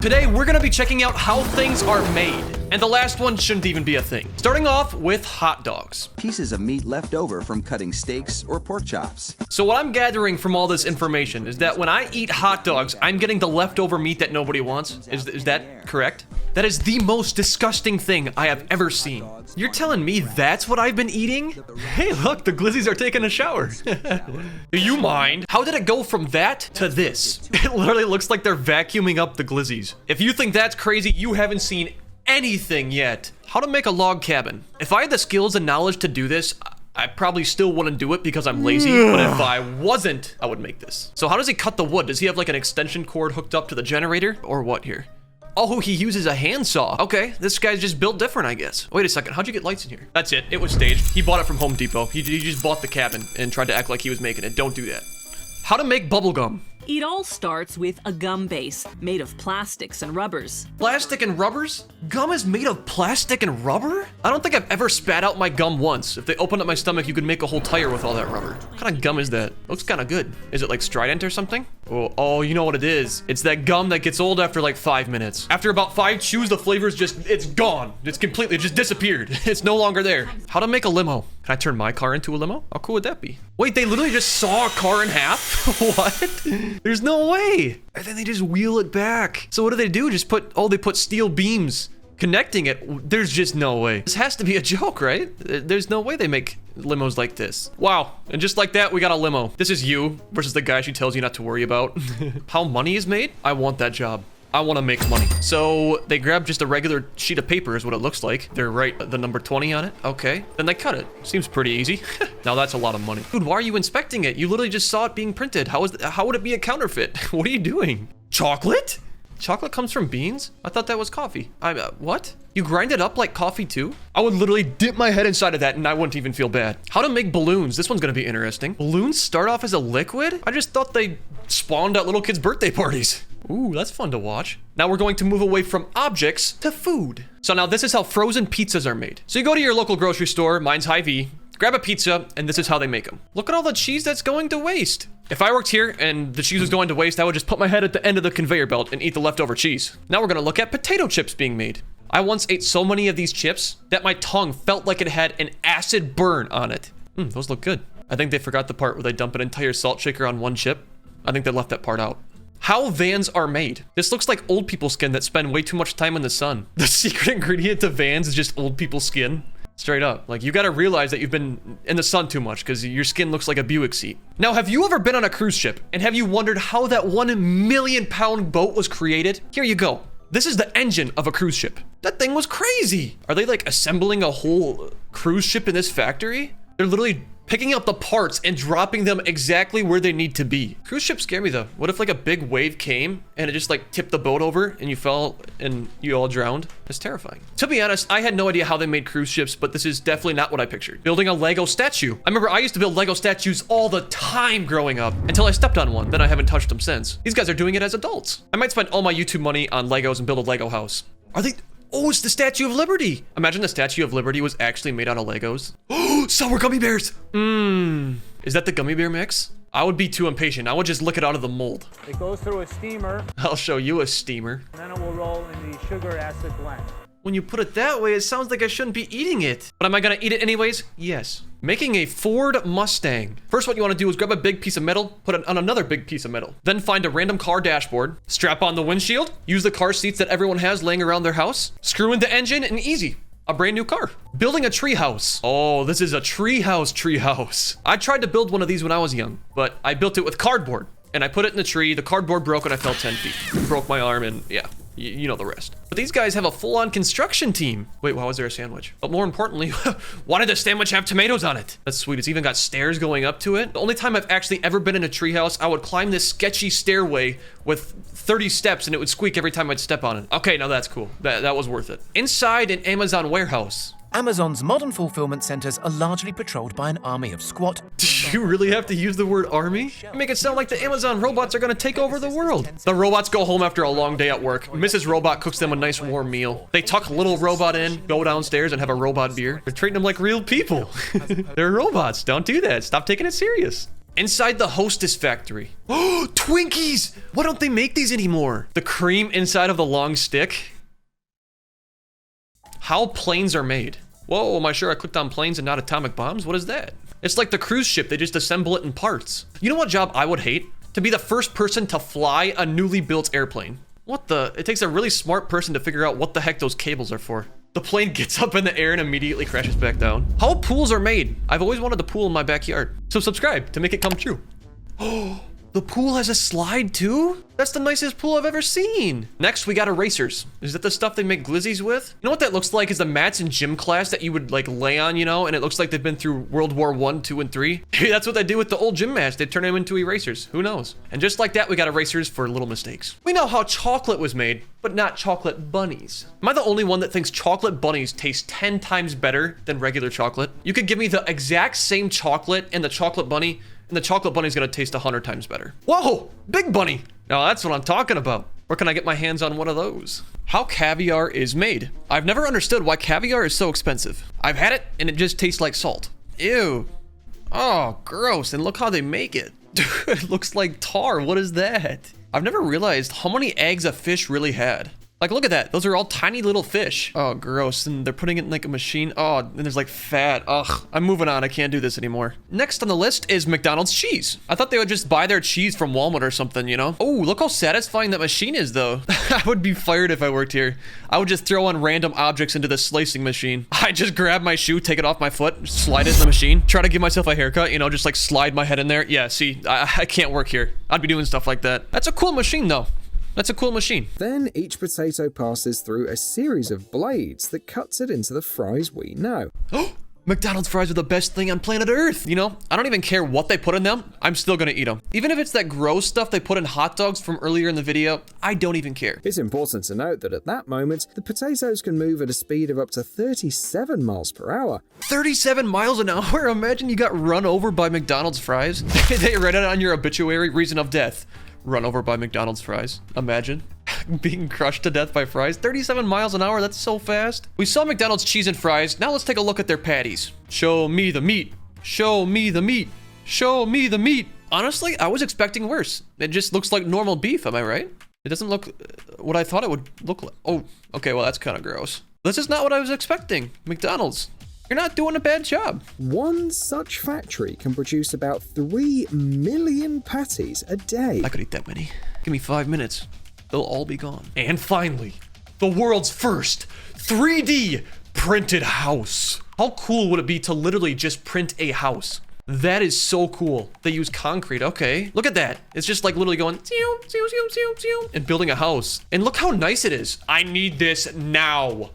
Today, we're gonna be checking out how things are made. And the last one shouldn't even be a thing. Starting off with hot dogs. Pieces of meat left over from cutting steaks or pork chops. So what I'm gathering from all this information is that when I eat hot dogs, I'm getting the leftover meat that nobody wants. Is that correct? That is the most disgusting thing I have ever seen. You're telling me that's what I've been eating? Hey, look, the glizzies are taking a shower. Do you mind? How did it go from that to this? It literally looks like they're vacuuming up the glizzies. If you think that's crazy, you haven't seen anything yet. How to make a log cabin. If I had the skills and knowledge to do this, I probably still wouldn't do it because I'm lazy, but if I wasn't, I would make this. So how does he cut the wood? Does he have like an extension cord hooked up to the generator or what here? Oh, he uses a handsaw. Okay, this guy's just built different, I guess. Wait a second, how'd you get lights in here? That's it, it was staged. He bought it from Home Depot. He just bought the cabin and tried to act like he was making it. Don't do that. How to make bubble gum. It all starts with a gum base made of plastics and rubbers. Plastic and rubbers? Gum is made of plastic and rubber? I don't think I've ever spat out my gum once. If they opened up my stomach, you could make a whole tire with all that rubber. What kind of gum is that? Looks kind of good. Is it like Strident or something? Oh, you know what it is. It's that gum that gets old after like 5 minutes. After about 5 chews, the flavor's just, it's gone. It's completely, it just disappeared. It's no longer there. How to make a limo. Can I turn my car into a limo? How cool would that be? Wait, they literally just saw a car in half? What? There's no way. And then they just wheel it back. So what do? Just put, they put steel beams connecting it. There's just no way. This has to be a joke, right? There's no way they make limos like this. Wow. And just like that, we got a limo. This is you versus the guy she tells you not to worry about. How money is made? I want that job. I want to make money. So they grab just a regular sheet of paper is what it looks like. They're right, the number 20 on it. Okay, then they cut it. Seems pretty easy. Now that's a lot of money. Dude, why are you inspecting it? You literally just saw it being printed. How would it be a counterfeit? What are you doing? Chocolate? Chocolate comes from beans? I thought that was coffee. What? You grind it up like coffee too? I would literally dip my head inside of that and I wouldn't even feel bad. How to make balloons. This one's gonna be interesting. Balloons start off as a liquid? I just thought they spawned at little kids' birthday parties. Ooh, that's fun to watch. Now we're going to move away from objects to food. So now this is how frozen pizzas are made. So you go to your local grocery store, mine's Hy-Vee, grab a pizza, and this is how they make them. Look at all the cheese that's going to waste. If I worked here and the cheese was going to waste, I would just put my head at the end of the conveyor belt and eat the leftover cheese. Now we're gonna look at potato chips being made. I once ate so many of these chips that my tongue felt like it had an acid burn on it. Those look good. I think they forgot the part where they dump an entire salt shaker on one chip. I think they left that part out. How vans are made. This looks like old people's skin that spend way too much time in the sun. The secret ingredient to vans is just old people's skin. Straight up. Like, you gotta realize that you've been in the sun too much because your skin looks like a Buick seat. Now, have you ever been on a cruise ship and have you wondered how that 1 million pound boat was created? Here you go. This is the engine of a cruise ship. That thing was crazy. Are they like assembling a whole cruise ship in this factory? They're literally picking up the parts and dropping them exactly where they need to be. Cruise ships scare me though. What if like a big wave came and it just like tipped the boat over and you fell and you all drowned? That's terrifying. To be honest, I had no idea how they made cruise ships, but this is definitely not what I pictured. Building a Lego statue. I remember I used to build Lego statues all the time growing up until I stepped on one. Then I haven't touched them since. These guys are doing it as adults. I might spend all my YouTube money on Legos and build a Lego house. Are they? Oh, it's the Statue of Liberty. Imagine the Statue of Liberty was actually made out of Legos. Oh, sour gummy bears. Is that the gummy bear mix? I would be too impatient. I would just lick it out of the mold. It goes through a steamer. I'll show you a steamer. And then it will roll in the sugar acid blend. When you put it that way, it sounds like I shouldn't be eating it. But am I gonna eat it anyways? Yes. Making a Ford Mustang. First, what you wanna do is grab a big piece of metal, put it on another big piece of metal. Then find a random car dashboard, strap on the windshield, use the car seats that everyone has laying around their house, screw in the engine, and easy. A brand new car. Building a tree house. Oh, this is a tree house. I tried to build one of these when I was young, but I built it with cardboard. And I put it in the tree, the cardboard broke and I fell 10 feet. Broke my arm and yeah. You know the rest. But these guys have a full-on construction team. Wait, why was there a sandwich? But more importantly, why did the sandwich have tomatoes on it? That's sweet. It's even got stairs going up to it. The only time I've actually ever been in a treehouse, I would climb this sketchy stairway with 30 steps and it would squeak every time I'd step on it. Okay, now that's cool. That was worth it. Inside an Amazon warehouse. Amazon's modern fulfillment centers are largely patrolled by an army of squat. Do you really have to use the word army? You make it sound like the Amazon robots are gonna take over the world. The robots go home after a long day at work. Mrs. Robot cooks them a nice warm meal. They tuck little robot in, go downstairs and have a robot beer. They're treating them like real people. They're robots. Don't do that. Stop taking it serious. Inside the Hostess factory. Oh, Twinkies! Why don't they make these anymore? The cream inside of the long stick. How planes are made. Whoa, am I sure I clicked on planes and not atomic bombs? What is that? It's like the cruise ship, they just assemble it in parts. You know what job I would hate? To be the first person to fly a newly built airplane. What the? It takes a really smart person to figure out what the heck those cables are for. The plane gets up in the air and immediately crashes back down. How pools are made. I've always wanted a pool in my backyard. So subscribe to make it come true. Oh, the pool has a slide too? That's the nicest pool I've ever seen. Next, we got erasers. Is that the stuff they make glizzies with? You know what that looks like? Is the mats in gym class that you would like lay on, you know? And it looks like they've been through World War I, II, and III. Maybe that's what they do with the old gym mats. They turn them into erasers. Who knows? And just like that, we got erasers for little mistakes. We know how chocolate was made, but not chocolate bunnies. Am I the only one that thinks chocolate bunnies taste 10 times better than regular chocolate? You could give me the exact same chocolate and the chocolate bunny, and the chocolate bunny's gonna taste 100 times better. Whoa, big bunny. Now that's what I'm talking about. Where can I get my hands on one of those? How caviar is made. I've never understood why caviar is so expensive. I've had it and it just tastes like salt. Ew. Oh, gross. And look how they make it. It looks like tar. What is that? I've never realized how many eggs a fish really had. Like, look at that. Those are all tiny little fish. Oh, gross. And they're putting it in like a machine. Oh, and there's like fat. Ugh, I'm moving on. I can't do this anymore. Next on the list is McDonald's cheese. I thought they would just buy their cheese from Walmart or something, you know? Oh, look how satisfying that machine is, though. I would be fired if I worked here. I would just throw on random objects into the slicing machine. I just grab my shoe, take it off my foot, slide it in the machine, try to give myself a haircut, you know, just like slide my head in there. Yeah, see, I can't work here. I'd be doing stuff like that. That's a cool machine, though. That's a cool machine. Then each potato passes through a series of blades that cuts it into the fries we know. Oh, McDonald's fries are the best thing on planet Earth. You know, I don't even care what they put in them. I'm still gonna eat them. Even if it's that gross stuff they put in hot dogs from earlier in the video, I don't even care. It's important to note that at that moment, the potatoes can move at a speed of up to 37 miles per hour. 37 miles an hour? Imagine you got run over by McDonald's fries. They read it on your obituary, reason of death. Run over by McDonald's fries. Imagine being crushed to death by fries. 37 miles an hour, that's so fast. We saw McDonald's cheese and fries. Now let's take a look at their patties. Show me the meat. Show me the meat. Show me the meat. Honestly, I was expecting worse. It just looks like normal beef, am I right? It doesn't look what I thought it would look like. Oh, okay, well, that's kind of gross. This is not what I was expecting. McDonald's, you're not doing a bad job. One such factory can produce about 3 million patties a day. I could eat that many. Give me 5 minutes. They'll all be gone. And finally, the world's first 3D printed house. How cool would it be to literally just print a house? That is so cool. They use concrete. Okay, look at that. It's just like literally going and building a house. And look how nice it is. I need this now.